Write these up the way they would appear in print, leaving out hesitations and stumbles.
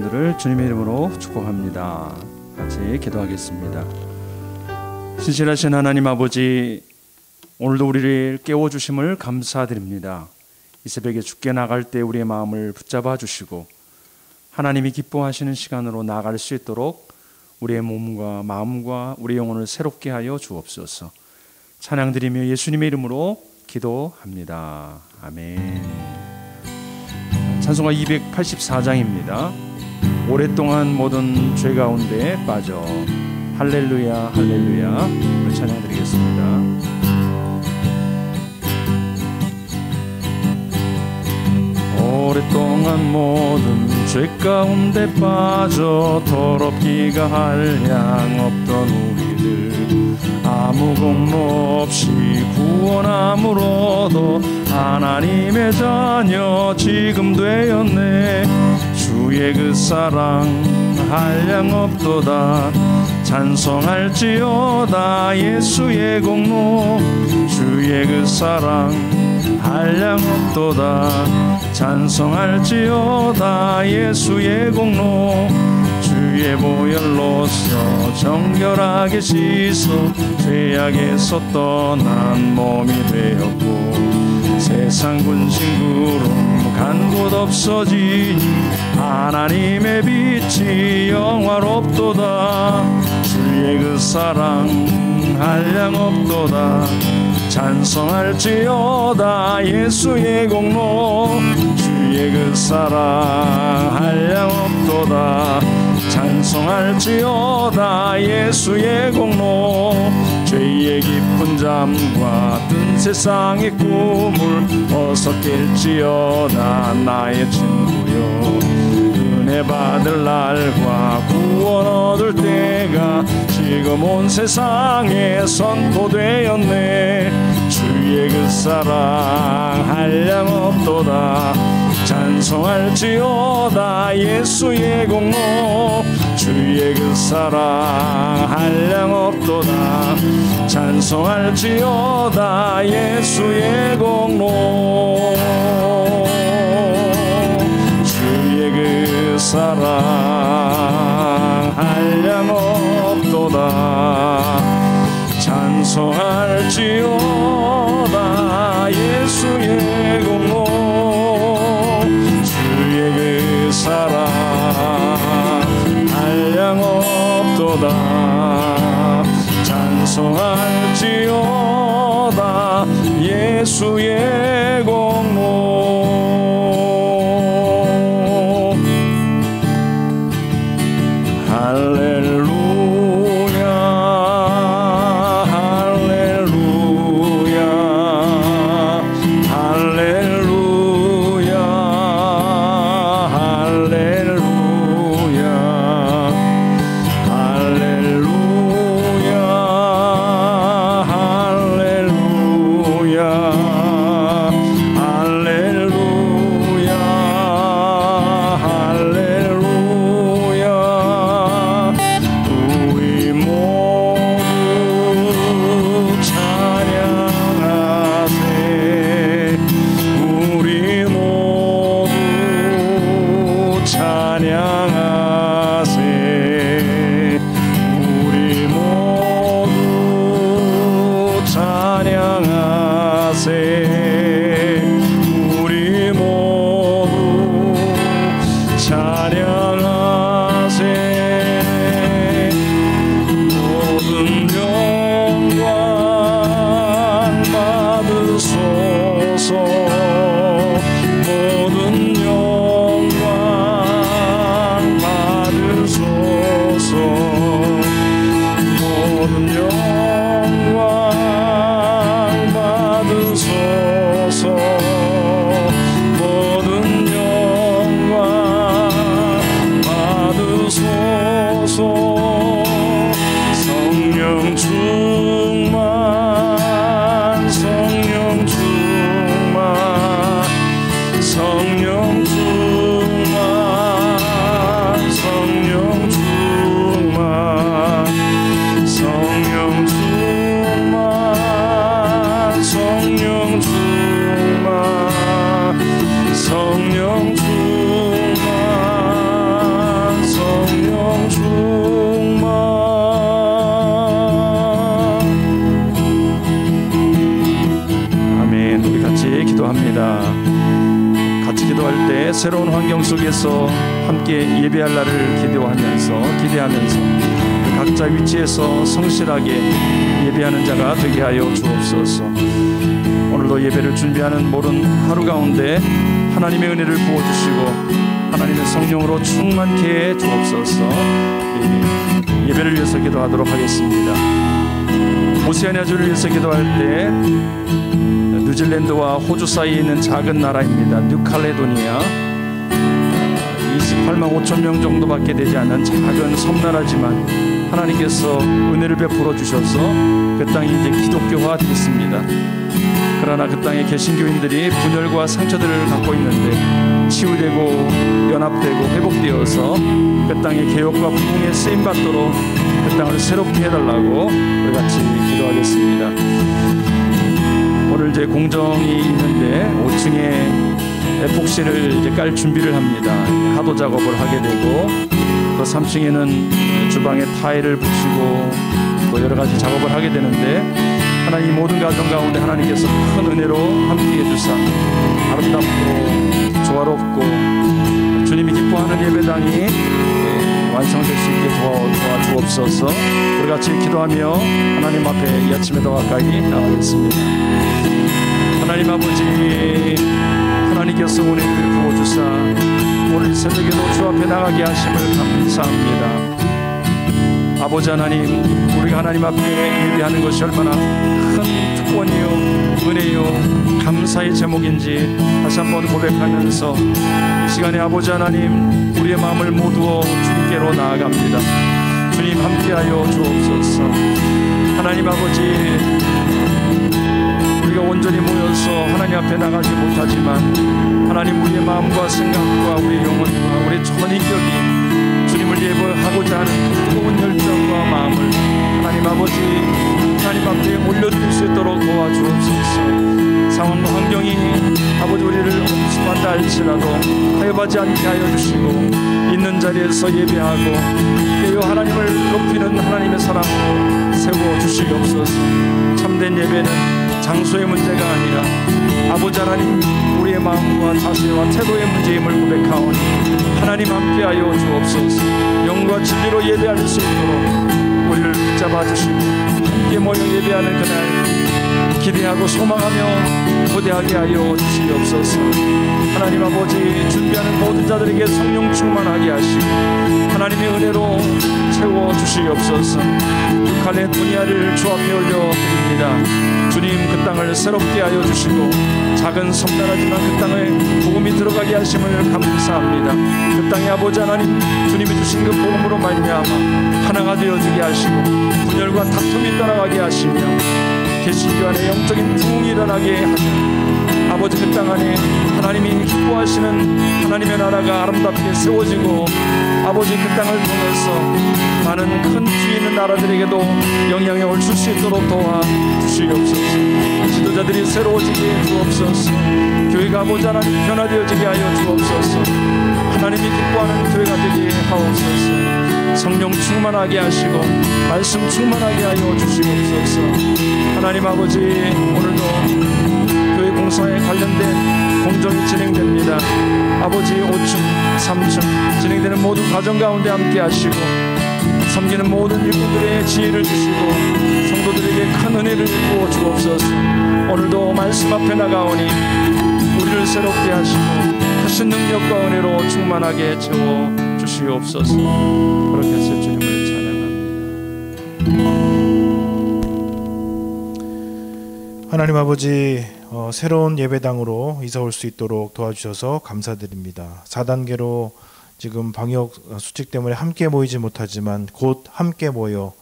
여러분들을 주님의 이름으로 축복합니다. 같이 기도하겠습니다. 신실하신 하나님 아버지, 오늘도 우리를 깨워주심을 감사드립니다. 이 새벽에 주께 나갈 때 우리의 마음을 붙잡아 주시고 하나님이 기뻐하시는 시간으로 나아갈 수 있도록 우리의 몸과 마음과 우리 영혼을 새롭게 하여 주옵소서. 찬양드리며 예수님의 이름으로 기도합니다. 아멘. 찬송가 284장입니다. 오랫동안 모든 죄 가운데 빠져 할렐루야 할렐루야 찬양드리겠습니다. 오랫동안 모든 죄 가운데 빠져 더럽기가 한량 없던 우리들 아무 공로 없이 구원함으로도 하나님의 자녀 지금 되었네. 주의 그 사랑 한량 없도다. 찬송할지어다 예수의 공로. 주의 그 사랑 한량 없도다. 찬송할지어다 예수의 공로. 주의 보혈로서 정결하게 씻어 죄악에서 떠난 몸이 되었고 세상 군신구름 간 곳 없어지니 하나님의 빛이 영화롭도다. 주의 그 사랑 한량 없도다. 찬송할지어다 예수의 공로. 주의 그 사랑 한량 없도다. 찬송할지어다 예수의 공로. 죄의 깊은 잠과 뜬 세상의 꿈을 어서 깰지어다 나의 친구여. 은혜 받을 날과 구원 얻을 때가 지금 온 세상에 선포되었네. 주의 그 사랑 한량 없도다. 찬송할지어다 예수의 공로. 주의 그 사랑 한량 없도다. 찬송할지어다 예수의 공로. 주의 그 사랑 한량 없도다. 찬송할지어다 예수의 공로. 주의 그 사랑 한량 없도다. 찬송할지어다 예수의 기도합니다. 같이 기도할 때 새로운 환경 속에서 함께 예배할 날을 기대하면서 각자 위치에서 성실하게 예배하는 자가 되게 하여 주옵소서. 오늘도 예배를 준비하는 모든 하루 가운데 하나님의 은혜를 부어주시고 하나님의 성령으로 충만케 해 주옵소서. 예배를 위해서 기도하도록 하겠습니다. 오세아니아주를 위해서 기도할 때 뉴질랜드와 호주 사이에 있는 작은 나라입니다. 뉴칼레도니아, 28만 5천 명 정도밖에 되지 않는 작은 섬나라지만 하나님께서 은혜를 베풀어 주셔서 그 땅이 이제 기독교화 됐습니다. 그러나 그 땅에 개신교인들이 분열과 상처들을 갖고 있는데 치유되고 연합되고 회복되어서 그 땅의 개혁과 부흥에 쓰임받도록 그 땅을 새롭게 해달라고 우리 같이 기도하겠습니다. 오늘 이제 공정이 있는데 5층에 에폭시를 이제 깔 준비를 합니다. 하도 작업을 하게 되고 또 3층에는 주방에 타일을 붙이고 또 여러 가지 작업을 하게 되는데 하나님 모든 가정 가운데 하나님께서 큰 은혜로 함께해 주사 아름답고 조화롭고 주님이 기뻐하는 예배당이 완성될 수 있게 도와주옵소서. 우리 같이 기도하며 하나님 앞에 이 아침에 더 가까이 나가겠습니다. 하나님 아버지, 하나님께서 은혜를 부어주사 오늘 새벽에도 주 앞에 나가게 하심을 감사합니다. 아버지 하나님, 우리가 하나님 앞에 예배하는 것이 얼마나 큰 특권이요 은혜요 감사의 제목인지 다시 한번 고백하면서 이 시간에 아버지 하나님, 우리의 마음을 모두어 주님께로 나아갑니다. 주님 함께하여 주옵소서. 하나님 아버지, 우리가 온전히 모여서 하나님 앞에 나가지 못하지만 하나님, 우리의 마음과 생각과 우리의 영혼과 우리의 전 인격이 주님을 예배하고자 하는 뜨거운 열정과 마음을 하나님 아버지, 하나님 앞에 올려드릴 수 있도록 도와주옵소서. 상황과 환경이 아버지 우리를 엄습한다 할지라도 타협하지 않게 하여 주시고 있는 자리에서 예배하고 깨어 하나님을 높이는 하나님의 사랑으로 세워주시옵소서. 참된 예배는 장소의 문제가 아니라 아버지 하나님, 우리의 마음과 자세와 태도의 문제임을 고백하오니 하나님 함께하여 주옵소서. 영과 진리로 예배할 수 있도록 우리를 붙잡아 주시고 함께 모여 예배하는 그날 기대하고 소망하며 고대하게 하여 주시옵소서. 하나님 아버지, 준비하는 모든 자들에게 성령 충만하게 하시고 하나님의 은혜로 채워 주시옵소서. 칼레도니아를 주 앞에 올려드립니다. 주님, 그 땅을 새롭게 하여 주시고 작은 섬나라지만 그 땅에 복음이 들어가게 하심을 감사합니다. 그 땅에 아버지 하나님, 주님이 주신 그 복음으로 말미암아 하나가 되어지게 하시고 분열과 다툼이 떠나가게 하시며 개신교 안에 영적인 부흥이 일어나게 하시고 아버지, 그 땅 안에 하나님이 기뻐하시는 하나님의 나라가 아름답게 세워지고 아버지, 그 땅을 통해서 많은 큰 뒤에 있는 나라들에게도 영향력을 줄 수 있도록 도와주시옵소서. 지도자들이 새로워지게 주옵소서. 교회가 아버지 하나님 변화되어지게 하여 주옵소서. 하나님이 기뻐하는 교회가 되게 하옵소서. 성령 충만하게 하시고 말씀 충만하게 하여 주시옵소서. 하나님 아버지, 오늘도 교회 공사에 관련된 공정이 진행됩니다. 아버지, 5층, 3층 진행되는 모든 과정 가운데 함께 하시고 섬기는 모든 일꾼들의 지혜를 주시고 성도들에게 큰 은혜를 부어 주옵소서. 오늘도 말씀 앞에 나가오니 우리를 새롭게 하시고 크신 능력과 은혜로 충만하게 채워 주시옵소서. 그렇게 해서 주님을 찬양합니다. 하나님 아버지, 새로운 예배당으로 이사 올 수 있도록 도와주셔서 감사드립니다. 4단계로 지금 방역 수칙 때문에 함께 모이지 못하지만 곧 함께 모여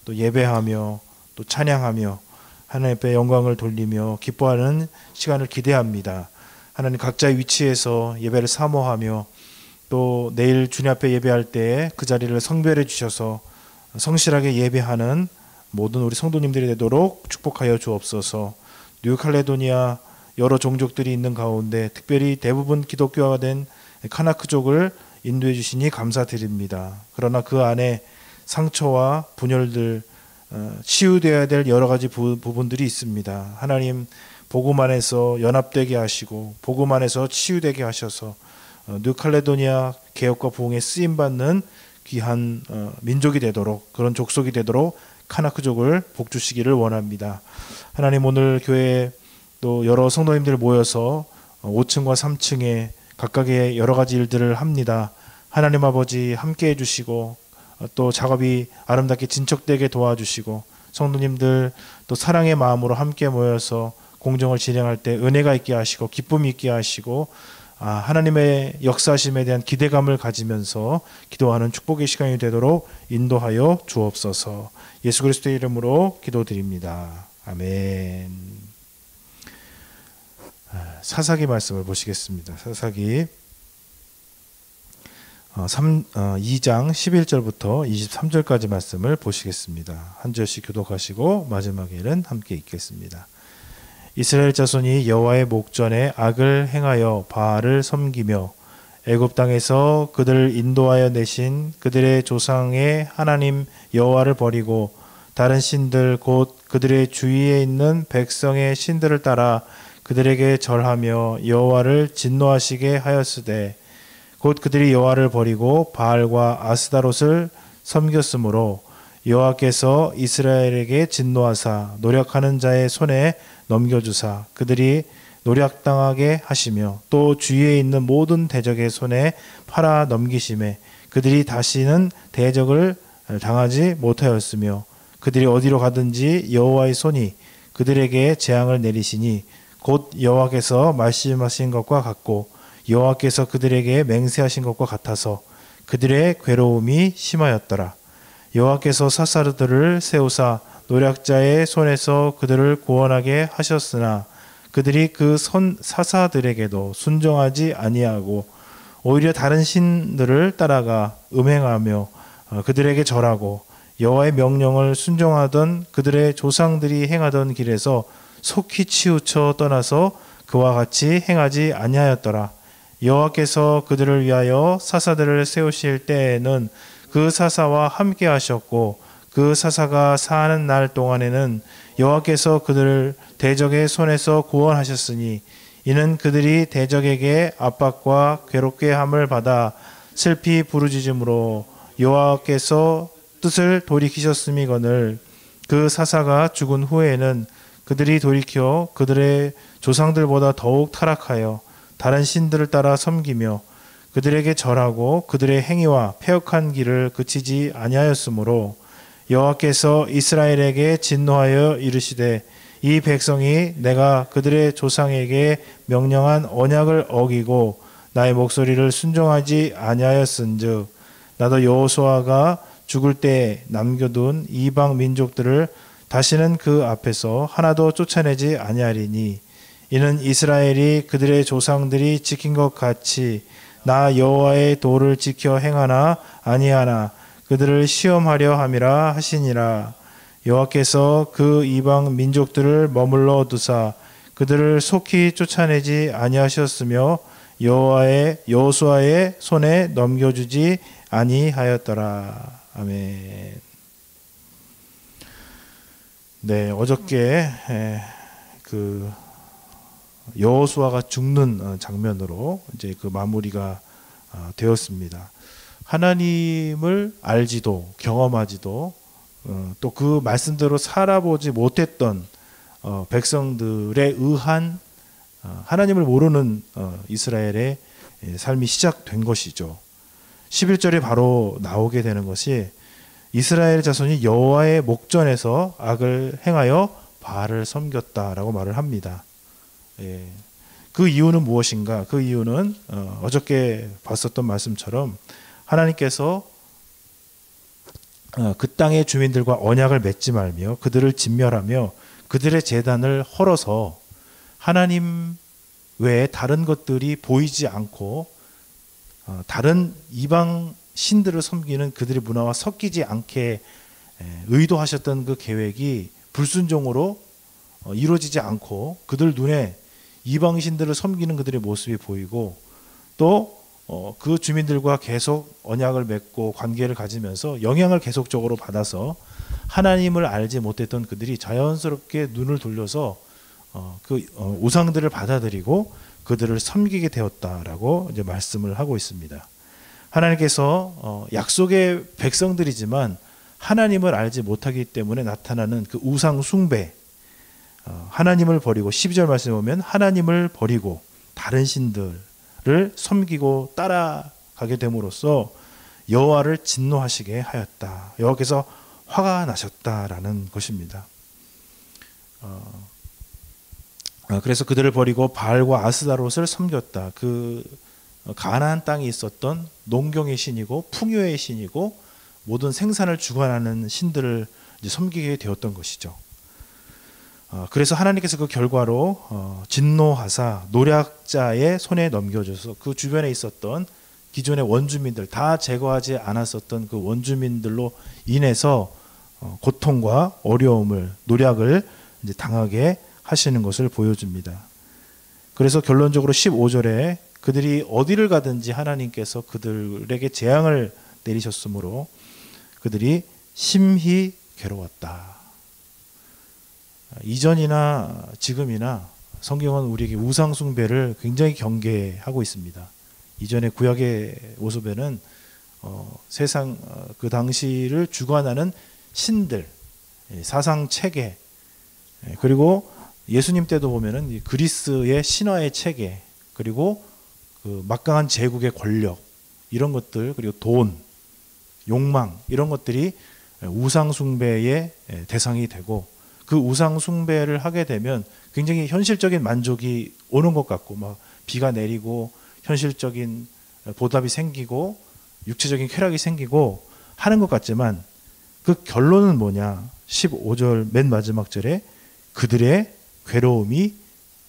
또 예배하며 또 찬양하며 하나님 앞에 영광을 돌리며 기뻐하는 시간을 기대합니다. 하나님, 각자의 위치에서 예배를 사모하며 또 내일 주님 앞에 예배할 때에 그 자리를 성별해 주셔서 성실하게 예배하는 모든 우리 성도님들이 되도록 축복하여 주옵소서. 뉴칼레도니아 여러 종족들이 있는 가운데 특별히 대부분 기독교화가 된 카나크족을 인도해 주시니 감사드립니다. 그러나 그 안에 상처와 분열들, 치유되어야 될 여러 가지 부분들이 있습니다. 하나님, 복음 안에서 연합되게 하시고 복음 안에서 치유되게 하셔서 뉴칼레도니아 개혁과 부흥에 쓰임받는 귀한 민족이 되도록, 그런 족속이 되도록 카나크족을 복주시기를 원합니다. 하나님, 오늘 교회에 또 여러 성도님들 모여서 5층과 3층에 각각의 여러 가지 일들을 합니다. 하나님 아버지 함께 해주시고 또 작업이 아름답게 진척되게 도와주시고, 성도님들 또 사랑의 마음으로 함께 모여서 공정을 진행할 때 은혜가 있게 하시고 기쁨이 있게 하시고 하나님의 역사하심에 대한 기대감을 가지면서 기도하는 축복의 시간이 되도록 인도하여 주옵소서. 예수 그리스도의 이름으로 기도드립니다. 아멘. 사사기 말씀을 보시겠습니다. 사사기 2장 11절부터 23절까지 말씀을 보시겠습니다. 한 절씩 교독하시고 마지막에는 함께 읽겠습니다. 이스라엘 자손이 여호와의 목전에 악을 행하여 바알을 섬기며 애굽 땅에서 그들을 인도하여 내신 그들의 조상의 하나님 여호와를 버리고 다른 신들 곧 그들의 주위에 있는 백성의 신들을 따라 그들에게 절하며 여호와를 진노하시게 하였으되 곧 그들이 여호와를 버리고 바알과 아스다롯을 섬겼으므로 여호와께서 이스라엘에게 진노하사 노력하는 자의 손에 넘겨주사 그들이 노략당하게 하시며 또 주위에 있는 모든 대적의 손에 팔아 넘기심에 그들이 다시는 대적을 당하지 못하였으며 그들이 어디로 가든지 여호와의 손이 그들에게 재앙을 내리시니 곧 여호와께서 말씀하신 것과 같고 여호와께서 그들에게 맹세하신 것과 같아서 그들의 괴로움이 심하였더라. 여호와께서 사사들을 세우사 노략자의 손에서 그들을 구원하게 하셨으나 그들이 그 사사들에게도 순종하지 아니하고 오히려 다른 신들을 따라가 음행하며 그들에게 절하고 여호와의 명령을 순종하던 그들의 조상들이 행하던 길에서 속히 치우쳐 떠나서 그와 같이 행하지 아니하였더라. 여호와께서 그들을 위하여 사사들을 세우실 때에는 그 사사와 함께 하셨고 그 사사가 사는 날 동안에는 여호와께서 그들을 대적의 손에서 구원하셨으니 이는 그들이 대적에게 압박과 괴롭게 함을 받아 슬피 부르짖음으로 여호와께서 뜻을 돌이키셨음이거늘 그 사사가 죽은 후에는 그들이 돌이켜 그들의 조상들보다 더욱 타락하여 다른 신들을 따라 섬기며 그들에게 절하고 그들의 행위와 패역한 길을 그치지 아니하였으므로 여호와께서 이스라엘에게 진노하여 이르시되 이 백성이 내가 그들의 조상에게 명령한 언약을 어기고 나의 목소리를 순종하지 아니하였은즉 나도 여호수아가 죽을 때 남겨둔 이방 민족들을 다시는 그 앞에서 하나도 쫓아내지 아니하리니 이는 이스라엘이 그들의 조상들이 지킨 것 같이 나 여호와의 도를 지켜 행하나 아니하나 그들을 시험하려 함이라 하시니라. 여호와께서 그 이방 민족들을 머물러 두사 그들을 속히 쫓아내지 아니하셨으며 여호수아의 손에 넘겨주지 아니하였더라. 아멘. 네, 어저께 그 여호수아가 죽는 장면으로 이제 그 마무리가 되었습니다. 하나님을 알지도 경험하지도 또 그 말씀대로 살아보지 못했던 백성들에 의한 하나님을 모르는 이스라엘의 삶이 시작된 것이죠. 11절에 바로 나오게 되는 것이 이스라엘 자손이 여호와의 목전에서 악을 행하여 바알을 섬겼다라고 말을 합니다. 그 이유는 무엇인가? 그 이유는 어저께 봤었던 말씀처럼 하나님께서 그 땅의 주민들과 언약을 맺지 말며 그들을 진멸하며 그들의 제단을 헐어서 하나님 외에 다른 것들이 보이지 않고 다른 이방 신들을 섬기는 그들의 문화와 섞이지 않게 의도하셨던 그 계획이 불순종으로 이루어지지 않고 그들 눈에 이방 신들을 섬기는 그들의 모습이 보이고 또 그 주민들과 계속 언약을 맺고 관계를 가지면서 영향을 계속적으로 받아서 하나님을 알지 못했던 그들이 자연스럽게 눈을 돌려서 우상들을 받아들이고 그들을 섬기게 되었다라고 이제 말씀을 하고 있습니다. 하나님께서 약속의 백성들이지만 하나님을 알지 못하기 때문에 나타나는 그 우상 숭배, 하나님을 버리고 12절 말씀에 보면 하나님을 버리고 다른 신들을 섬기고 따라가게 됨으로써 여호와를 진노하시게 하였다. 여호와께서 화가 나셨다라는 것입니다. 그래서 그들을 버리고 바알과 아스다롯을 섬겼다. 그 가나안 땅에 있었던 농경의 신이고 풍요의 신이고 모든 생산을 주관하는 신들을 이제 섬기게 되었던 것이죠. 그래서 하나님께서 그 결과로 진노하사 노략자의 손에 넘겨줘서 그 주변에 있었던 기존의 원주민들 다 제거하지 않았었던 그 원주민들로 인해서 고통과 어려움을 노략을 이제 당하게 하시는 것을 보여줍니다. 그래서 결론적으로 15절에 그들이 어디를 가든지 하나님께서 그들에게 재앙을 내리셨으므로 그들이 심히 괴로웠다. 이전이나 지금이나 성경은 우리에게 우상 숭배를 굉장히 경계하고 있습니다. 이전의 구약의 모습에는 세상 그 당시를 주관하는 신들, 사상 체계, 그리고 예수님 때도 보면은 그리스의 신화의 체계, 그리고 그 막강한 제국의 권력, 이런 것들, 그리고 돈, 욕망, 이런 것들이 우상 숭배의 대상이 되고, 그 우상 숭배를 하게 되면 굉장히 현실적인 만족이 오는 것 같고, 막 비가 내리고 현실적인 보답이 생기고 육체적인 쾌락이 생기고 하는 것 같지만 그 결론은 뭐냐? 15절 맨 마지막 절에 그들의 괴로움이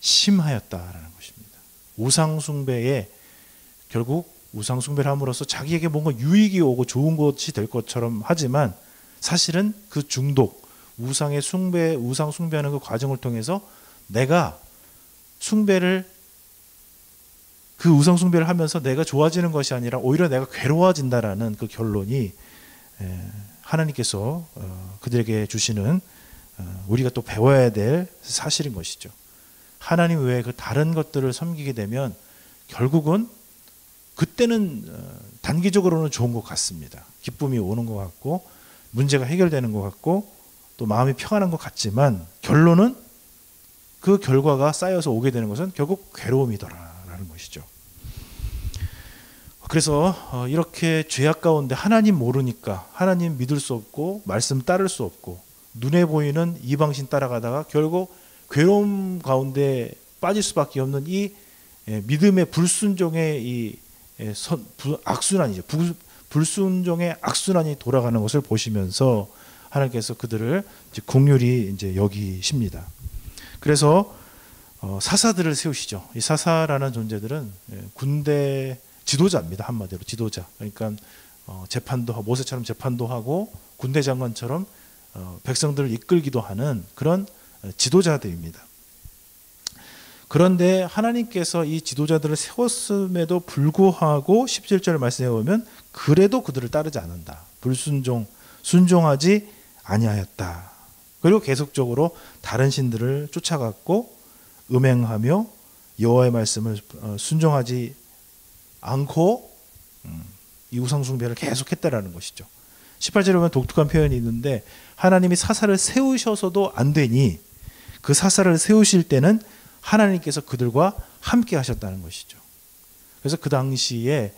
심하였다라는 것입니다. 우상 숭배에 결국 우상 숭배를 함으로써 자기에게 뭔가 유익이 오고 좋은 것이 될 것처럼 하지만 사실은 그 중독, 우상 숭배하는 그 과정을 통해서 내가 그 우상 숭배를 하면서 내가 좋아지는 것이 아니라 오히려 내가 괴로워진다라는 그 결론이 하나님께서 그들에게 주시는 우리가 또 배워야 될 사실인 것이죠. 하나님 외에 그 다른 것들을 섬기게 되면 결국은 그때는 단기적으로는 좋은 것 같습니다. 기쁨이 오는 것 같고 문제가 해결되는 것 같고 또 마음이 평안한 것 같지만 결론은 그 결과가 쌓여서 오게 되는 것은 결국 괴로움이더라라는 것이죠. 그래서 이렇게 죄악 가운데 하나님 모르니까 하나님 믿을 수 없고 말씀 따를 수 없고 눈에 보이는 이방신 따라가다가 결국 괴로움 가운데 빠질 수밖에 없는 이 믿음의 불순종의 이 악순환이죠. 불순종의 악순환이 돌아가는 것을 보시면서 하나님께서 그들을 이제 긍휼히 이제 여기십니다. 그래서 사사들을 세우시죠. 이 사사라는 존재들은 군대 지도자입니다. 한마디로 지도자. 그러니까 재판도 하고 모세처럼 재판도 하고 군대 장관처럼 백성들을 이끌기도 하는 그런 지도자들입니다. 그런데 하나님께서 이 지도자들을 세웠음에도 불구하고 17절 말씀에 보면 그래도 그들을 따르지 않는다. 순종하지 아니하였다. 그리고 계속적으로 다른 신들을 쫓아갔고 음행하며 여호와의 말씀을 순종하지 않고 이 우상 숭배를 계속했다라는 것이죠. 18절에 보면 독특한 표현이 있는데 하나님이 사사를 세우셔서도 안 되니 그 사사를 세우실 때는 하나님께서 그들과 함께 하셨다는 것이죠. 그래서 그 당시에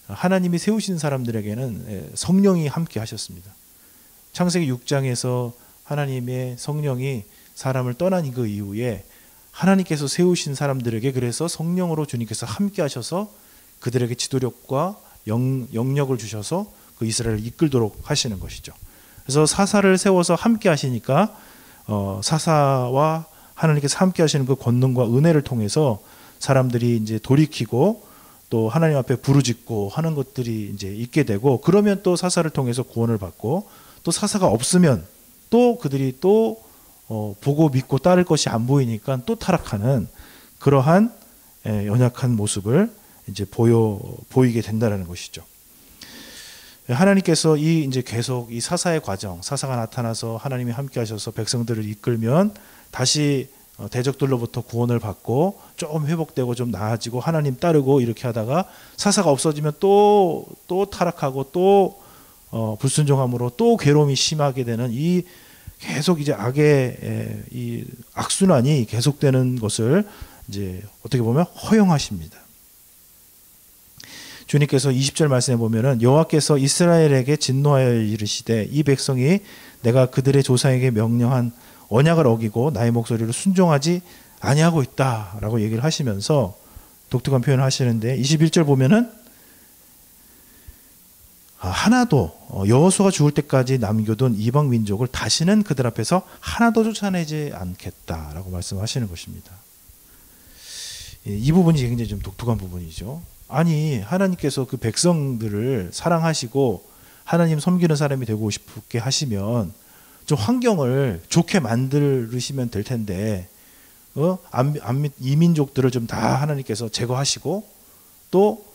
하나님이 세우신 사람들에게는 성령이 함께 하셨습니다. 창세기 6장에서 하나님의 성령이 사람을 떠난 그 이후에 하나님께서 세우신 사람들에게 그래서 성령으로 주님께서 함께 하셔서 그들에게 지도력과 영역을 주셔서 그 이스라엘을 이끌도록 하시는 것이죠. 그래서 사사를 세워서 함께 하시니까 사사와 하나님께서 함께 하시는 그 권능과 은혜를 통해서 사람들이 이제 돌이키고 또 하나님 앞에 부르짖고 하는 것들이 이제 있게 되고 그러면 또 사사를 통해서 구원을 받고 또 사사가 없으면 또 그들이 또 보고 믿고 따를 것이 안 보이니까 또 타락하는 그러한 연약한 모습을 이제 보이게 된다는 것이죠. 하나님께서 이제 계속 이 사사의 과정, 사사가 나타나서 하나님이 함께 하셔서 백성들을 이끌면 다시 대적들로부터 구원을 받고 좀 회복되고 좀 나아지고 하나님 따르고 이렇게 하다가 사사가 없어지면 또 타락하고 또 불순종함으로 또 괴로움이 심하게 되는 이 계속 이제 악의 이 악순환이 계속되는 것을 이제 어떻게 보면 허용하십니다. 주님께서 20절 말씀에 보면은 여호와께서 이스라엘에게 진노하여 이르시되 이 백성이 내가 그들의 조상에게 명령한 언약을 어기고 나의 목소리를 순종하지 아니하고 있다라고 얘기를 하시면서 독특한 표현을 하시는데 21절 보면은 하나도 여호수아가 죽을 때까지 남겨둔 이방 민족을 다시는 그들 앞에서 하나도 쫓아내지 않겠다라고 말씀하시는 것입니다. 이 부분이 굉장히 좀 독특한 부분이죠. 아니 하나님께서 그 백성들을 사랑하시고 하나님 섬기는 사람이 되고 싶게 하시면 좀 환경을 좋게 만들으시면 될 텐데 이 민족들을 좀 다 하나님께서 제거하시고 또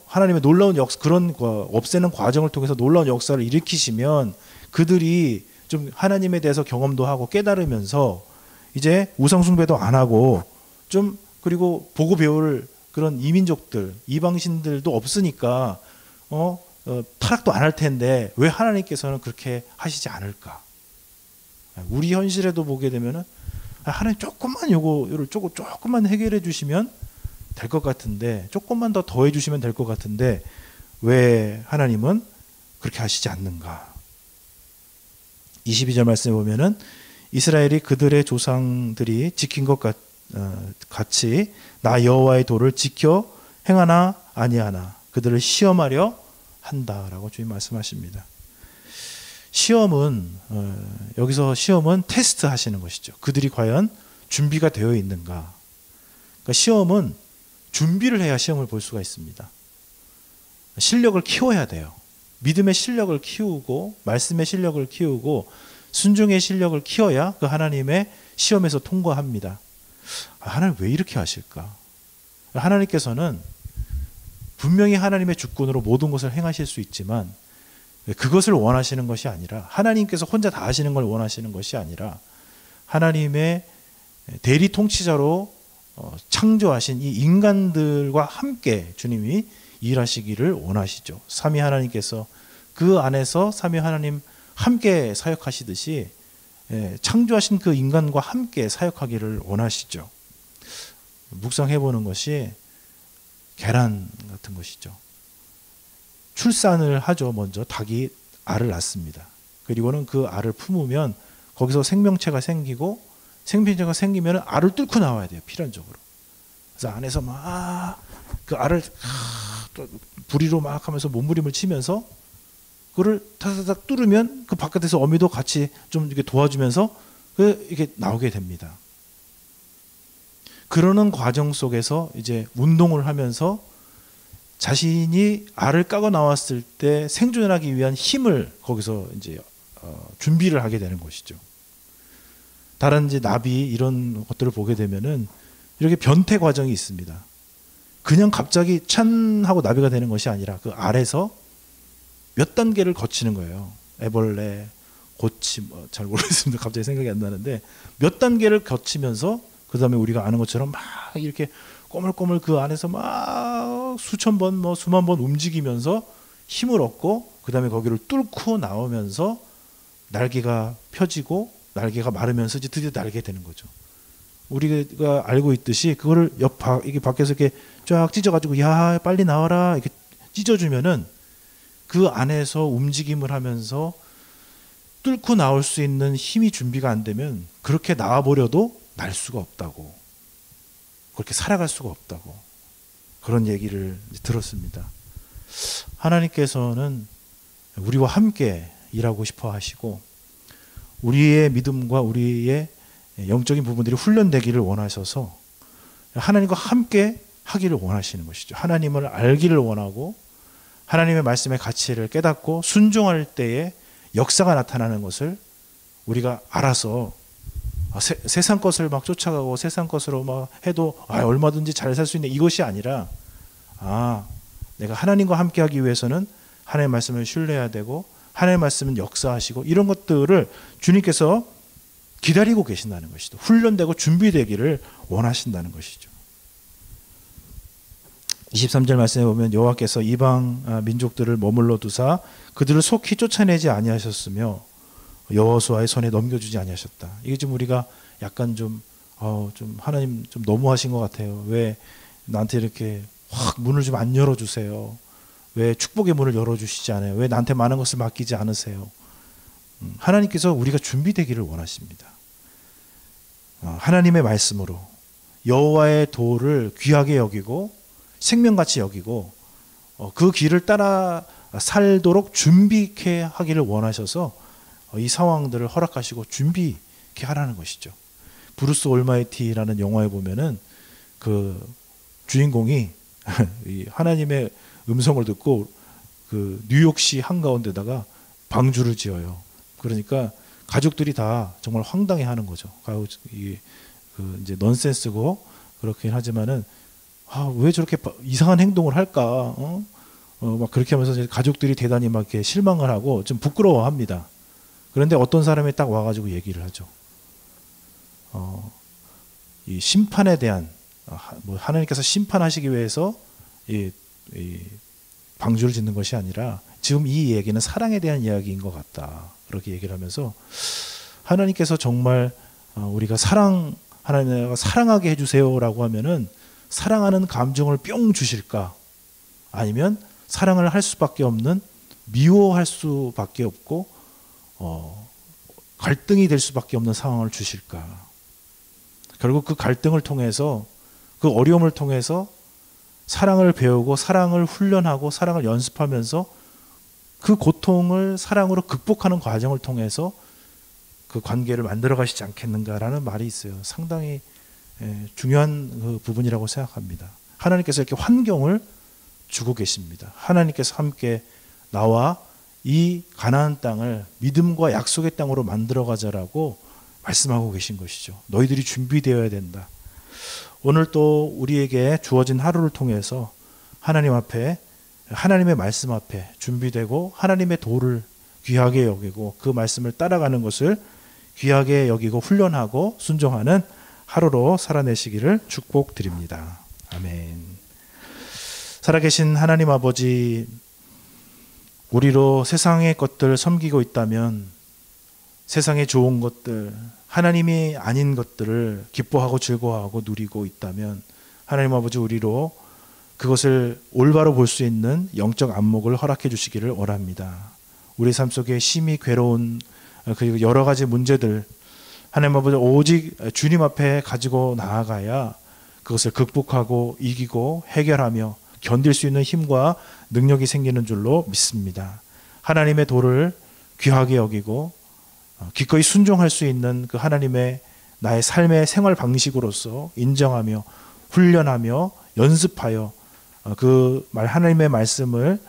하나님의 놀라운 역사 그런 없애는 과정을 통해서 놀라운 역사를 일으키시면 그들이 좀 하나님에 대해서 경험도 하고 깨달으면서 이제 우상 숭배도 안 하고 좀 그리고 보고 배울 그런 이민족들 이방신들도 없으니까 타락도 안 할 텐데 왜 하나님께서는 그렇게 하시지 않을까? 우리 현실에도 보게 되면은 하나님 조금만 요거를 조금만 해결해 주시면 될 것 같은데 조금만 더 더해 주시면 될 것 같은데 왜 하나님은 그렇게 하시지 않는가? 22절 말씀에 보면은 이스라엘이 그들의 조상들이 지킨 것 같이 나 여호와의 도를 지켜 행하나 아니하나 그들을 시험하려 한다라고 주님 말씀하십니다. 시험은 여기서 시험은 테스트 하시는 것이죠. 그들이 과연 준비가 되어 있는가? 그러니까 시험은 준비를 해야 시험을 볼 수가 있습니다. 실력을 키워야 돼요. 믿음의 실력을 키우고 말씀의 실력을 키우고 순종의 실력을 키워야 그 하나님의 시험에서 통과합니다. 하나님 왜 이렇게 하실까? 하나님께서는 분명히 하나님의 주권으로 모든 것을 행하실 수 있지만 그것을 원하시는 것이 아니라 하나님께서 혼자 다 하시는 걸 원하시는 것이 아니라 하나님의 대리 통치자로 창조하신 이 인간들과 함께 주님이 일하시기를 원하시죠. 삼위 하나님께서 그 안에서 삼위 하나님 함께 사역하시듯이 창조하신 그 인간과 함께 사역하기를 원하시죠. 묵상해보는 것이 계란 같은 것이죠. 출산을 하죠. 먼저 닭이 알을 낳습니다. 그리고는 그 알을 품으면 거기서 생명체가 생기고 생명체가 생기면 알을 뚫고 나와야 돼요. 필연적으로. 그래서 안에서 막 그 알을 부리로 막 하면서 몸부림을 치면서 그걸 타다닥 뚫으면 그 바깥에서 어미도 같이 좀 이렇게 도와주면서 이렇게 나오게 됩니다. 그러는 과정 속에서 이제 운동을 하면서 자신이 알을 까고 나왔을 때 생존하기 위한 힘을 거기서 이제 준비를 하게 되는 것이죠. 다른 이제 나비 이런 것들을 보게 되면은 이렇게 변태 과정이 있습니다. 그냥 갑자기 찬 하고 나비가 되는 것이 아니라 그 알에서 몇 단계를 거치는 거예요. 애벌레, 고치, 잘 모르겠습니다. 갑자기 생각이 안 나는데 몇 단계를 거치면서 그 다음에 우리가 아는 것처럼 막 이렇게 꼬물꼬물 그 안에서 막 수천 번, 수만 번 움직이면서 힘을 얻고 그 다음에 거기를 뚫고 나오면서 날개가 펴지고 날개가 마르면서 이제 드디어 날게 되는 거죠. 우리가 알고 있듯이 그거를 이게 밖에서 이렇게 쫙 찢어가지고 야 빨리 나와라 이렇게 찢어주면은 그 안에서 움직임을 하면서 뚫고 나올 수 있는 힘이 준비가 안 되면 그렇게 나와버려도 날 수가 없다고, 그렇게 살아갈 수가 없다고 그런 얘기를 들었습니다. 하나님께서는 우리와 함께 일하고 싶어 하시고 우리의 믿음과 우리의 영적인 부분들이 훈련되기를 원하셔서 하나님과 함께 하기를 원하시는 것이죠. 하나님을 알기를 원하고 하나님의 말씀의 가치를 깨닫고 순종할 때에 역사가 나타나는 것을 우리가 알아서 세상 것을 막 쫓아가고 세상 것으로 막 해도 얼마든지 잘 살 수 있는 이것이 아니라 내가 하나님과 함께 하기 위해서는 하나님의 말씀을 신뢰해야 되고 하나님의 말씀은 역사하시고 이런 것들을 주님께서 기다리고 계신다는 것이죠. 훈련되고 준비되기를 원하신다는 것이죠. 23절 말씀에 보면 여호와께서 이방 민족들을 머물러 두사 그들을 속히 쫓아내지 아니하셨으며 여호수아의 손에 넘겨주지 아니하셨다. 이게 좀 우리가 약간 좀 하나님 좀 너무하신 것 같아요. 왜 나한테 이렇게 확 문을 좀 안 열어주세요? 왜 축복의 문을 열어주시지 않아요? 왜 나한테 많은 것을 맡기지 않으세요? 하나님께서 우리가 준비되기를 원하십니다. 하나님의 말씀으로 여호와의 도를 귀하게 여기고 생명같이 여기고 그 길을 따라 살도록 준비케 하기를 원하셔서 이 상황들을 허락하시고 준비케 하라는 것이죠. 브루스 올마이티라는 영화에 보면은 그 주인공이 하나님의 음성을 듣고 그 뉴욕시 한가운데다가 방주를 지어요. 그러니까 가족들이 다 정말 황당해하는 거죠. 이제 넌센스고 그렇긴 하지만은 왜 저렇게 이상한 행동을 할까? 막 그렇게 하면서 가족들이 대단히 막 이렇게 실망을 하고 좀 부끄러워합니다. 그런데 어떤 사람이 딱 와가지고 얘기를 하죠. 이 심판에 대한 하나님께서 심판하시기 위해서 이 방주를 짓는 것이 아니라 지금 이 얘기는 사랑에 대한 이야기인 것 같다. 그렇게 얘기를 하면서 하나님께서 정말 우리가 하나님을 사랑하게 해주세요라고 하면은 사랑하는 감정을 뿅 주실까? 아니면 사랑을 할 수밖에 없는 미워할 수밖에 없고 갈등이 될 수밖에 없는 상황을 주실까? 결국 그 갈등을 통해서 그 어려움을 통해서 사랑을 배우고 사랑을 훈련하고 사랑을 연습하면서 그 고통을 사랑으로 극복하는 과정을 통해서 그 관계를 만들어 가시지 않겠는가라는 말이 있어요. 상당히 중요한 그 부분이라고 생각합니다. 하나님께서 이렇게 환경을 주고 계십니다. 하나님께서 함께 나와 이 가나안 땅을 믿음과 약속의 땅으로 만들어 가자라고 말씀하고 계신 것이죠. 너희들이 준비되어야 된다. 오늘 또 우리에게 주어진 하루를 통해서 하나님 앞에 하나님의 말씀 앞에 준비되고 하나님의 도를 귀하게 여기고 그 말씀을 따라가는 것을 귀하게 여기고 훈련하고 순종하는 하루로 살아내시기를 축복드립니다. 아멘. 살아계신 하나님 아버지, 우리로 세상의 것들 섬기고 있다면 세상의 좋은 것들, 하나님이 아닌 것들을 기뻐하고 즐거워하고 누리고 있다면 하나님 아버지, 우리로 그것을 올바로 볼 수 있는 영적 안목을 허락해 주시기를 원합니다. 우리 삶 속에 심히 괴로운 그리고 여러 가지 문제들, 하나님 아버지 오직 주님 앞에 가지고 나아가야 그것을 극복하고 이기고 해결하며 견딜 수 있는 힘과 능력이 생기는 줄로 믿습니다. 하나님의 도를 귀하게 여기고 기꺼이 순종할 수 있는 그 하나님의 나의 삶의 생활 방식으로서 인정하며 훈련하며 연습하여 그 하나님의 말씀을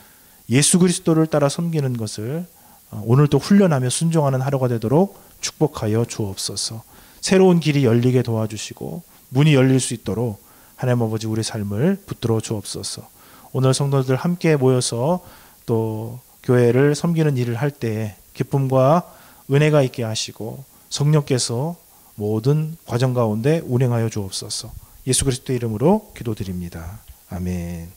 예수 그리스도를 따라 섬기는 것을 오늘도 훈련하며 순종하는 하루가 되도록 축복하여 주옵소서. 새로운 길이 열리게 도와주시고 문이 열릴 수 있도록 하나님 아버지 우리 삶을 붙들어 주옵소서. 오늘 성도들 함께 모여서 또 교회를 섬기는 일을 할 때 기쁨과 은혜가 있게 하시고 성령께서 모든 과정 가운데 운행하여 주옵소서. 예수 그리스도의 이름으로 기도드립니다. 아멘.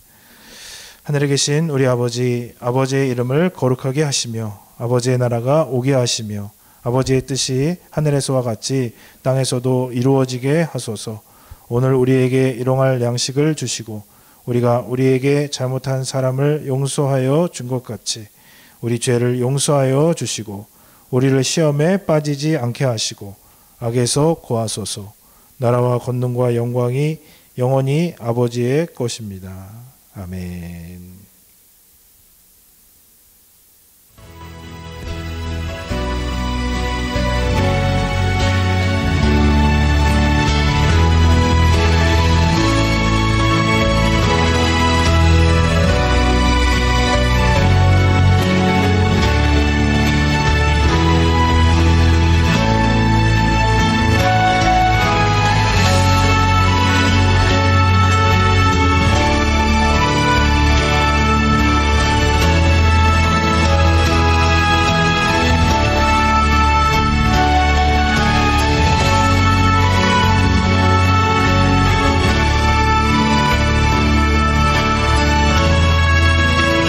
하늘에 계신 우리 아버지, 아버지의 이름을 거룩하게 하시며 아버지의 나라가 오게 하시며 아버지의 뜻이 하늘에서와 같이 땅에서도 이루어지게 하소서. 오늘 우리에게 일용할 양식을 주시고 우리가 우리에게 잘못한 사람을 용서하여 준 것 같이 우리 죄를 용서하여 주시고 우리를 시험에 빠지지 않게 하시고 악에서 구하소서. 나라와 권능과 영광이 영원히 아버지의 것입니다. 아멘.